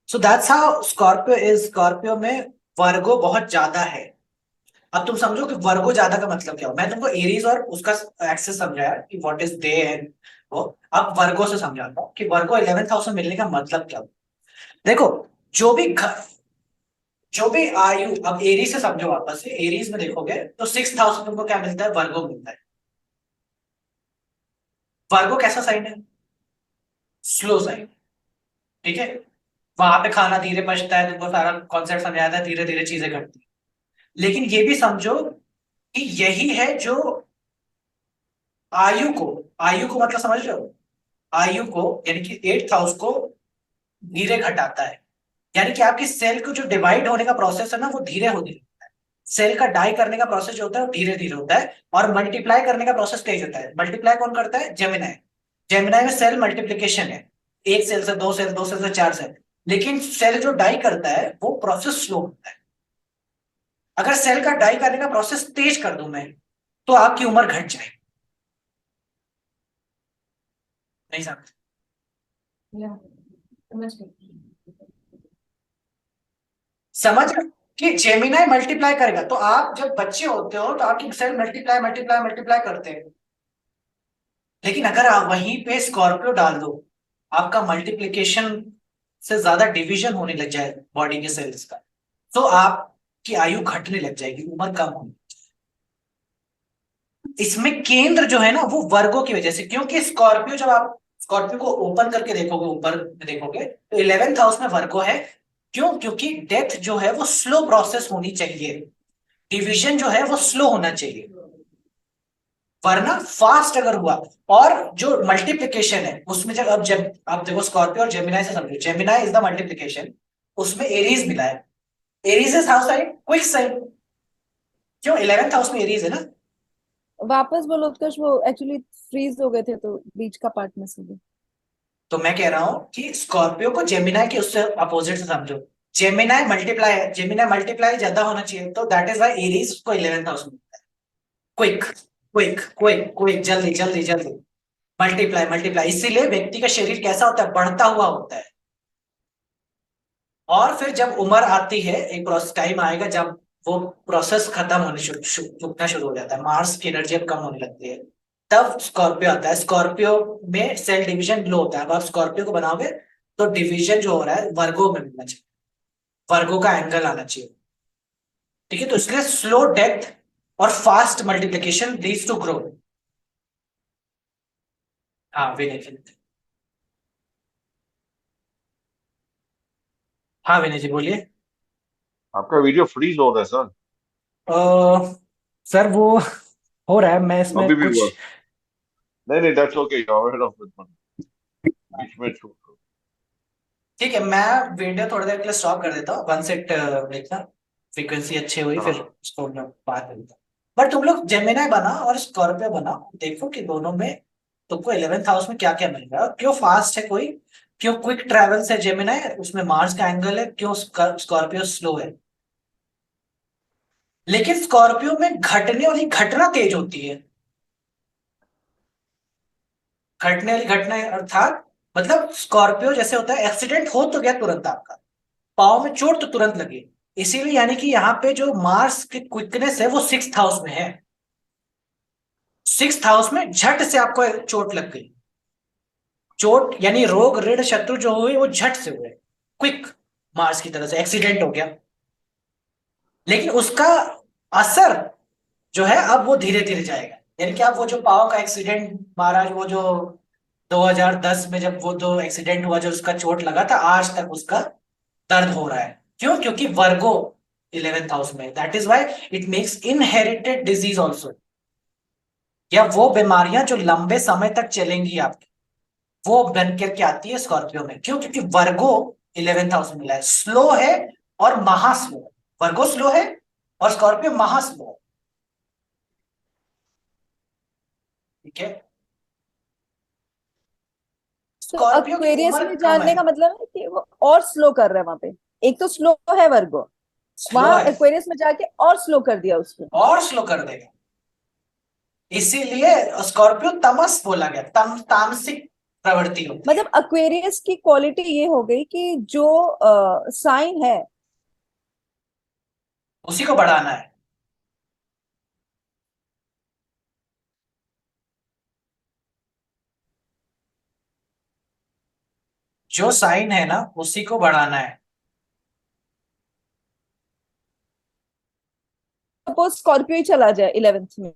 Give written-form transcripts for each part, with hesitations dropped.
So that's how Scorpio is. Scorpio में वर्गो बहुत ज्यादा है। अब तुम समझो कि वर्गो ज्यादा का मतलब क्या हो। मैं तुमको एरीज और उसका एक्सेस समझाया कि व्हाट इज दे एंड वो। अब वर्गो से समझाता हूँ कि वर्गो 11th हाउस में मिलने का मतलब क्या हो। देखो, जो भी जो भी आयु, अब एरीज से समझो वापस से। एरीज में देखोगे तो 6th हाउस में तुमको क्या मिलता है? वर्गो मिलता है। वर्गो कैसा साइन है? Slow sign. ठीक है। वहां पे खाना धीरे पचता है, तुमको सारा कॉन्सेप्ट समझाया था, धीरे धीरे चीजें घटती हैं। लेकिन ये भी समझो कि यही है जो आयु को, आयु को मतलब समझ रहे हो, आयु को यानी कि 8th हाउस को धीरे घटाता है। यानी कि आपकी सेल को जो डिवाइड होने का प्रोसेस है ना, वो धीरे होने लगता है। सेल का डाई करने का प्रोसेस जो होता है वो धीरे धीरे होता है, और मल्टीप्लाई करने का प्रोसेस तेज होता है। मल्टीप्लाई कौन करता है? जेमिनाई। जेमिनाई में सेल मल्टीप्लीकेशन है, एक सेल से दो सेल, दो सेल से चार सेल। लेकिन सेल जो डाई करता है वो प्रोसेस स्लो होता है। अगर सेल का डाई करने का प्रोसेस तेज कर दूं मैं, तो आपकी उम्र घट जाए। नहीं समझ? या समझ गई। समझ रहे हो? कि जेमिनाई मल्टीप्लाई करेगा, तो आप जब बच्चे होते हो तो आपकी सेल मल्टीप्लाई मल्टीप्लाई मल्टीप्लाई करते हैं। लेकिन अगर आप वहीं पे स्कॉर्पियो डाल दो, आपका मल्टीप्लिकेशन से ज्यादा डिवीजन होने लग जाए बॉडी के सेल्स का, तो आपकी आयु घटने लग जाएगी, उम्र कम होगी। इसमें केंद्र जो है ना वो वर्गों की वजह से, क्योंकि स्कॉर्पियो, जब आप स्कॉर्पियो को ओपन करके देखोगे, ऊपर देखोगे तो 11th हाउस में वर्गो है। क्यों? क्योंकि डेथ जो है वो स्लो प्रोसेस होनी चाहिए, डिवीजन जो है वो स्लो होना चाहिए, वरना फास्ट अगर हुआ। और जो मल्टीप्लिकेशन है उसमें, जब आप देखो स्कॉर्पियो और जेमिनाई से समझो, जेमिनाई इज द मल्टीप्लिकेशन, उसमें एरीज मिला है। Aries is house sign, quick sign. क्यों? 11th हाउस में एरीज है ना। वापस बोलो उत्कर्ष, वो एक्चुअली फ्रीज हो गए थे तो बीच का पार्ट में से भी। तो मैं कह रहा हूं कि स्कॉर्पियो को जेमिनाई के उससे अपोजिट से समझो। जेमिनाई मल्टीप्लाई है, जेमिनाई मल्टीप्लाई ज्यादा होना चाहिए, तो दैट इज वाई एरीज को 11th हाउस में। क्विक क्विक क्विक क्विक, जल्दी जल्दी जल्दी, मल्टीप्लाई मल्टीप्लाई। इसीलिए व्यक्ति का शरीर कैसा होता है? बढ़ता हुआ होता है। और फिर जब उम्र आती है, एक प्रोसेस टाइम आएगा जब वो प्रोसेस खत्म होने रुकना शुरू हो जाता है, मार्स की एनर्जी अब कम होने लगती है, तब स्कॉर्पियो आता है। स्कॉर्पियो में सेल डिवीजन लो होता है। अब आप स्कॉर्पियो को बनाओगे तो डिवीजन जो हो रहा है वर्गो में मिलना चाहिए, वर्गो का एंगल आना चाहिए। ठीक है, तो इसलिए स्लो डेथ और fast multiplication leads to growth. हाँ विनय जी। हाँ विनय जी बोलिए। आपका वीडियो फ्रीज हो रहा है सर। सर वो हो रहा है, मैं इसमें अभी भी हुआ? कुछ। नहीं नहीं, that's okay, aware of it. बीच में छूट। ठीक है, मैं वीडियो थोड़ी देर के लिए स्टॉप कर देता हूँ, वन सेट देखना, फ्रीक्वेंसी अच्छी हुई हाँ फिर हाँ। उसको मैं बात करता हूँ। बट तुम लोग जेमिनाई बना और स्कॉर्पियो बना, देखो कि दोनों में तुमको 11th हाउस में क्या क्या मिल रहा है, और क्यों फास्ट है कोई, क्यों क्विक ट्रैवल से जेमिनाई, उसमें मार्स का एंगल है, क्यों स्कॉर्पियो स्लो है। लेकिन स्कॉर्पियो में घटने वाली घटना तेज होती है। घटने वाली घटना अर्थात, मतलब स्कॉर्पियो जैसे होता है, एक्सीडेंट हो तो गया तुरंत आपका, पाँव में चोट तो तुरंत लगी। इसीलिए यानी कि यहाँ पे जो मार्स की क्विकनेस है वो 6th हाउस में है। 6th हाउस में झट से आपको चोट लग गई। चोट यानी रोग ऋण शत्रु जो हुए वो झट से हुए, क्विक, मार्स की तरह से एक्सीडेंट हो गया। लेकिन उसका असर जो है अब वो धीरे धीरे जाएगा। यानी कि आप वो जो पाव का एक्सीडेंट, महाराज वो जो 2010 में जब वो दो एक्सीडेंट हुआ, जो उसका चोट लगा था, आज तक उसका दर्द हो रहा है। क्यों? क्योंकि वर्गो 11th हाउस में, that is why it makes inherited disease also, या वो बीमारियां जो लंबे समय तक चलेंगी आपकी, वो बन करके आती है स्कॉर्पियो में। क्यों? क्योंकि वर्गो 11th हाउस में मिला है, स्लो है और महास्लो है। वर्गो स्लो है और स्कॉर्पियो महास्लो है। ठीक है। तो स्कॉर्पियो की एक्वेरियस उम्र में कम जानने है। का मतलब है कि वो और स्लो कर रहा है वहां पे। एक तो स्लो है वर्गो, स्लो वहां है एक्वेरियस में जाके और स्लो कर दिया उसको। और स्लो कर देगा। इसीलिए स्कॉर्पियो तमस बोला गया, तामसिक प्रवृत्ति होती है। मतलब अक्वेरियस की क्वालिटी ये हो गई कि जो साइन है उसी को बढ़ाना है। जो साइन है ना उसी को बढ़ाना है। सपोज स्कॉर्पियो ही चला जाए 11th में।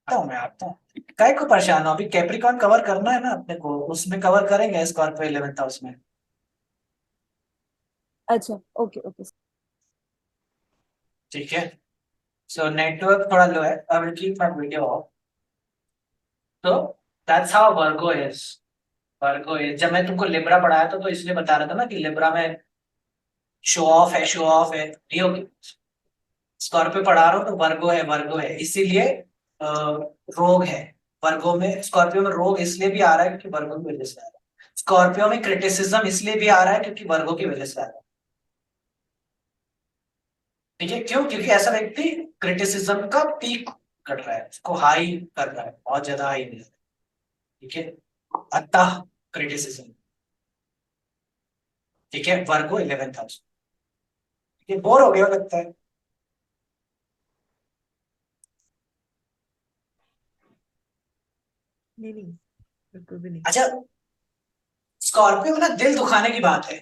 आता हूँ, मैं आता हूँ, काय को परेशान हो, अभी कैप्रिकॉन कवर करना है ना अपने को, उसमें कवर करेंगे स्कॉर्पियो 11th हाउस में। अच्छा, ओके ओके। ठीक है। सो नेटवर्क थोड़ा लो है, I will keep my video off. तो that's how Virgo is. Virgo is, जब मैं तुमको लिब्रा पढ़ाया था तो इसलिए बता रहा था ना कि लिब्रा में शो ऑफ है, शो ऑफ है, ये होगी। स्कॉर्पियो पढ़ा रहा हूँ तो वर्गो है, वर्गो है, इसीलिए रोग है। वर्गो में, स्कॉर्पियो में रोग इसलिए भी आ रहा है क्योंकि वर्गो की वजह से आ रहा है। स्कॉर्पियो में क्रिटिसिज्म इसलिए भी आ रहा है क्योंकि वर्गो की वजह से आ रहा है। ठीक है, क्यों? क्योंकि ऐसा व्यक्ति क्रिटिसिज्म का पीक कर रहा है, उसको हाई कर रहा है, बहुत ज्यादा हाई मिल रहा है। ठीक है, अतः क्रिटिसिज्म। ठीक है, वर्गो 11th हाउस। ठीक है, बोर हो गया लगता है। नहीं नहीं, बिल्कुल भी नहीं। अच्छा, स्कॉर्पियो में ना दिल दुखाने की बात है।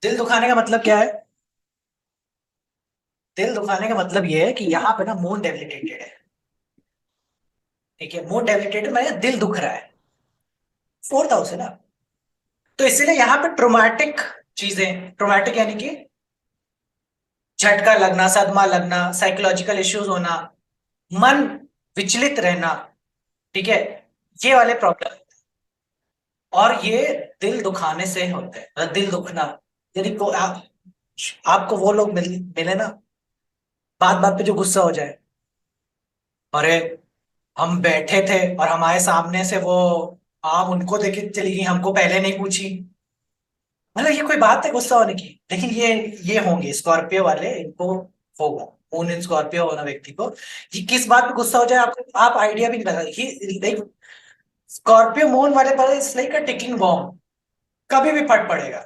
दिल दुखाने का मतलब क्या है? दिल दुखाने का मतलब ये है कि यहाँ पे ना मून डेबिलिटेटेड है। ठीक है, मून डेबिलिटेटेड मतलब दिल दुख रहा है, 4th हाउस है ना। तो इसीलिए यहाँ पे ट्रोमैटिक चीजें, ट्रोमैटिक यानी कि झटका लगना, सदमा लगना, साइकोलॉजिकल इश्यूज होना, मन विचलित रहना। ठीक है, ये वाले प्रॉब्लम, और ये दिल दुखाने से होते हैं, मतलब दिल दुखना। यदि आपको वो लोग मिले ना, बात बात पे जो गुस्सा हो जाए, अरे हम बैठे थे और हमारे सामने से वो आम उनको देखे चली गई, हमको पहले नहीं पूछी। मतलब ये कोई बात है गुस्सा होने की? लेकिन ये होंगे स्कॉर्पियो वाले, इनको होगा मून इन स्कॉर्पियो होना व्यक्ति को। ये किस बात पे गुस्सा हो जाए आपको, आप आइडिया भी नहीं लगा। लाइक स्कॉर्पियो मून वाले पर it's like a ticking bomb, कभी भी फट पड़ेगा।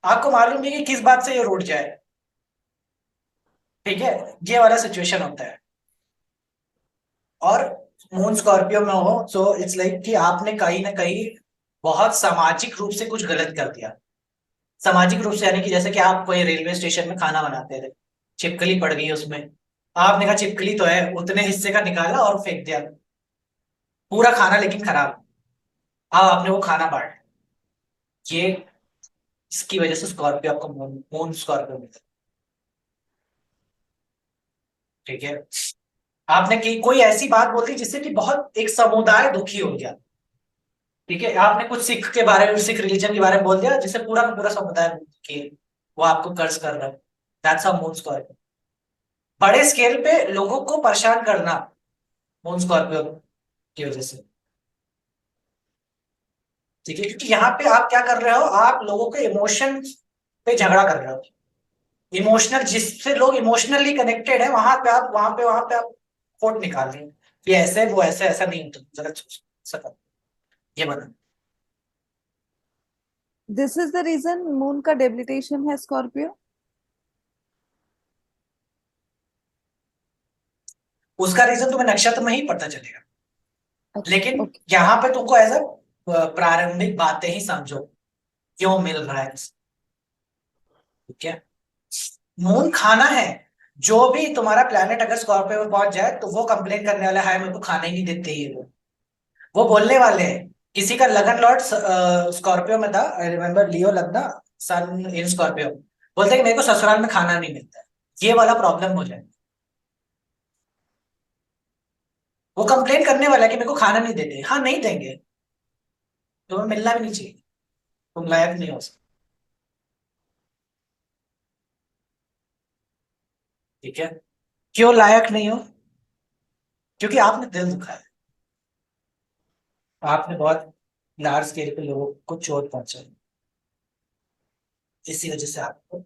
आपको मालूम नहीं कि किस बात से ये रुट जाए। ठीक है, ये वाला सिचुएशन होता है। और मून स्कॉर्पियो में हो तो इट्स लाइक कि आपने कहीं ना कहीं बहुत सामाजिक रूप से कुछ गलत कर दिया। सामाजिक रूप से यानी कि जैसे कि आप कोई रेलवे स्टेशन में खाना बनाते थे, छिपकली पड़ गई उसमें, आपने कहा छिपकली तो है, उतने हिस्से का निकाला और फेंक दिया, पूरा खाना लेकिन खराब। अब आपने वो खाना बांट, ये इसकी वजह से स्कॉर्पियो आपको मून मून स्कॉर्पियो मिलता है। ठीक है, आपने की कोई ऐसी बात बोल दी जिससे कि बहुत एक समुदाय दुखी हो गया। ठीक है, आपने कुछ सिख के बारे में, सिख रिलीजन के बारे में बोल दिया जिससे पूरा का पूरा समुदाय दुखी है, वो आपको कर्ज कर रहा है। दैट्स हाउ मून स्कॉर्पियो, बड़े स्केल पे लोगों को परेशान करना, मून स्कॉर्पियो की वजह से। ठीक है, क्योंकि यहाँ पे आप क्या कर रहे हो, आप लोगों के इमोशन पे झगड़ा कर रहे हो। इमोशनल, जिससे लोग इमोशनली कनेक्टेड है, वहां पे आप कोट निकाल रहे हैं कि ऐसे वो ऐसे, ऐसा नहीं होता, जरा ऐसा करो, ये बना। This is the reason moon का डेबिलिटेशन है स्कॉर्पियो। उसका रीजन तुम्हें नक्षत्र में ही पता चलेगा, अच्छा, लेकिन ओके। यहाँ पे तुमको एज अ प्रारंभिक बातें ही समझो, क्यों मिल रहा है। ठीक है, मून खाना है। जो भी तुम्हारा प्लेनेट अगर स्कॉर्पियो में पहुंच जाए तो वो कंप्लेन करने वाला है, मेरे को खाना ही नहीं देते ये लोग। वो बोलने वाले हैं। किसी का लगन लॉर्ड स्कॉर्पियो में था, आई रिमेम्बर, लियो लगना, सन इन स्कॉर्पियो। बोलते हैं कि मेरे को ससुराल में खाना नहीं मिलता है, ये वाला प्रॉब्लम हो जाए। वो कंप्लेन करने वाला है कि मेरे को खाना नहीं देते। हाँ, नहीं देंगे, तुम्हें मिलना भी नहीं चाहिए, तुम लायक नहीं हो सकते। ठीक है, क्यों लायक नहीं हो? क्योंकि आपने दिल दुखाया, आपने बहुत लार्ज स्केल पे लोगों को चोट पहुंचाई, इसी वजह से आपको।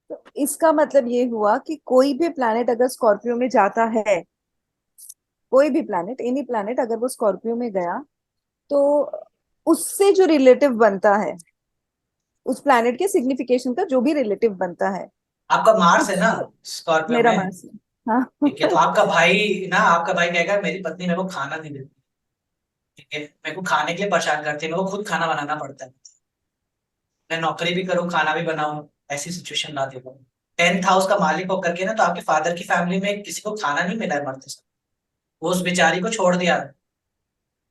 तो इसका मतलब ये हुआ कि कोई भी प्लैनेट अगर स्कॉर्पियो में जाता है, कोई भी प्लैनेट, एनी प्लैनेट अगर वो स्कॉर्पियो में गया, तो उससे जो रिलेटिव बनता है, उस प्लैनेट के सिग्निफिकेशन का जो भी रिलेटिव बनता है, आपका मार्स है ना उससे। स्कॉर्पियो मेरा में। मार्स है। हाँ। ठीक है, तो आपका भाई ना, आपका भाई कहेगा मेरी पत्नी मेरे को खाना नहीं देती, ठीक है, मेरे को खाने के लिए परेशान करती है, मेरे को खुद खाना बनाना पड़ता है, मैं नौकरी भी करूँ खाना भी बनाऊं, ऐसी सिचुएशन ला देगा। 10th हाउस का मालिक होकर के ना, तो आपके फादर की फैमिली में किसी को खाना नहीं मिला है मरते समय, वो उस बेचारी को छोड़ दिया,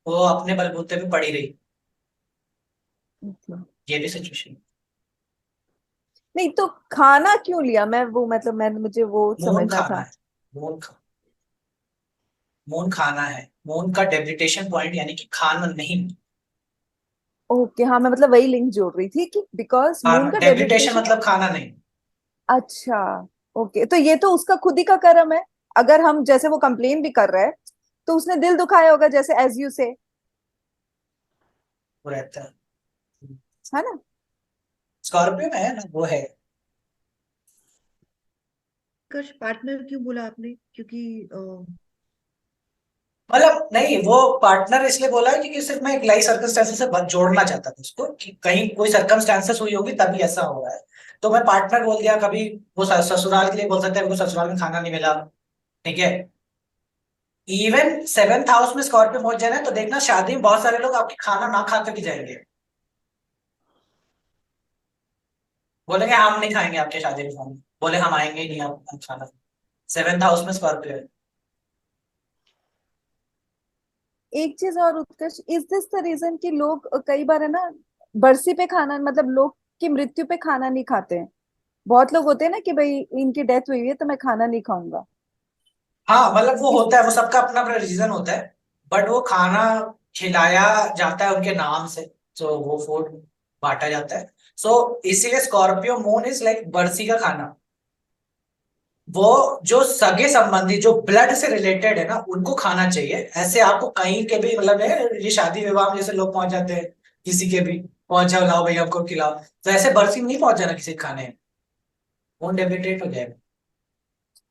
वो अपने बलबूते पे पड़ी रही, Okay. ये भी सिचुएशन। नहीं तो खाना क्यों लिया? मैं वो मतलब मैं मुझे वो मून समझना खाना था। है, मून खाना है, मून का डेबिटेशन पॉइंट यानी कि खाना नहीं। ओके, हाँ, मैं मतलब वही लिंक जोड़ रही थी कि बिकॉज मून खाना का डेबिटेशन डेबिटेशन। मतलब खाना नहीं। अच्छा। ओके, तो ये तो उसका खुद ही का कर्म है। अगर हम जैसे वो कंप्लेन भी कर रहा है, तो उसने दिल दुखाया होगा, जैसे एज यू से। वो रहता है, है ना? स्कॉर्पियो में है ना, वो है। कश पार्टनर क्यों बोला आपने? क्योंकि मतलब नहीं, वो पार्टनर इसलिए बोला है क्योंकि सिर्फ मैं एक लाइफ सर्कमस्टेंसेस से जोड़ना चाहता था उसको, कि कहीं कोई सर्कमस्टेंसेस हुई होगी तभी ऐसा हो रहा है, तो मैं पार्टनर बोल दिया। कभी वो ससुराल के लिए बोल सकते हैं, मेरे को ससुराल में खाना नहीं मिला, ठीक है। इवन 7th हाउस में स्कॉर्पियो पहुंच जाए ना, तो देखना शादी में बहुत सारे लोग आपके खाना ना खा करके जाएंगे, बोलेंगे हम नहीं खाएंगे आपके शादी में खाना, बोले हम आएंगे ही नहीं आप खाना। 7th हाउस में स्कॉर्पियो है। एक चीज और उत्कर्ष, इज दिस द रीजन कि लोग कई बार है ना, बरसी पे खाना, मतलब लोग की मृत्यु पे खाना नहीं खाते हैं। बहुत लोग होते हैं ना कि भाई इनकी डेथ हुई है तो मैं खाना नहीं खाऊंगा। हाँ मतलब वो इस होता है, वो सबका अपना अपना रीजन होता है, बट वो खाना खिलाया जाता है उनके नाम से, तो वो फूड बांटा जाता है। सो इसीलिए स्कॉर्पियो मून इज लाइक बरसी का खाना। वो जो सगे संबंधी जो ब्लड से रिलेटेड है ना, उनको खाना चाहिए। ऐसे आपको कहीं के भी मतलब है, ये शादी विवाह में जैसे लोग पहुंच जाते हैं, किसी के भी पहुंच जाओ, लाओ भैया हमको खिलाओ, तो ऐसे बरसी में नहीं पहुंच जाना किसी के खाने, मून डेबिटेट हो जाएगा।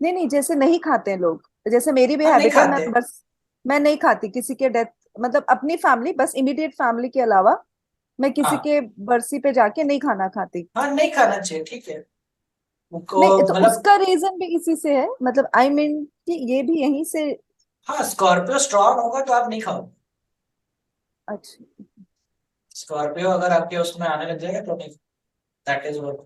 नहीं नहीं, जैसे नहीं खाते हैं लोग, जैसे मेरी भी हम नहीं हैबिट है, मैं खाते। बस मैं नहीं खाती किसी के डेथ, मतलब अपनी फैमिली, बस इमीडिएट फैमिली के अलावा मैं किसी हाँ के बरसी पे जाके नहीं खाना खाती। हाँ, नहीं खाना चाहिए, ठीक है, उनको नहीं तो मतलब। उसका रीजन भी इसी से है, मतलब आई मीन कि ये भी यहीं से। हाँ, स्कॉर्पियो स्ट्रांग होगा तो आप नहीं खाओ। अच्छा। स्कॉर्पियो अगर आपके उसमें आने लग जाएगा तो नहीं, दैट इज व्हाट।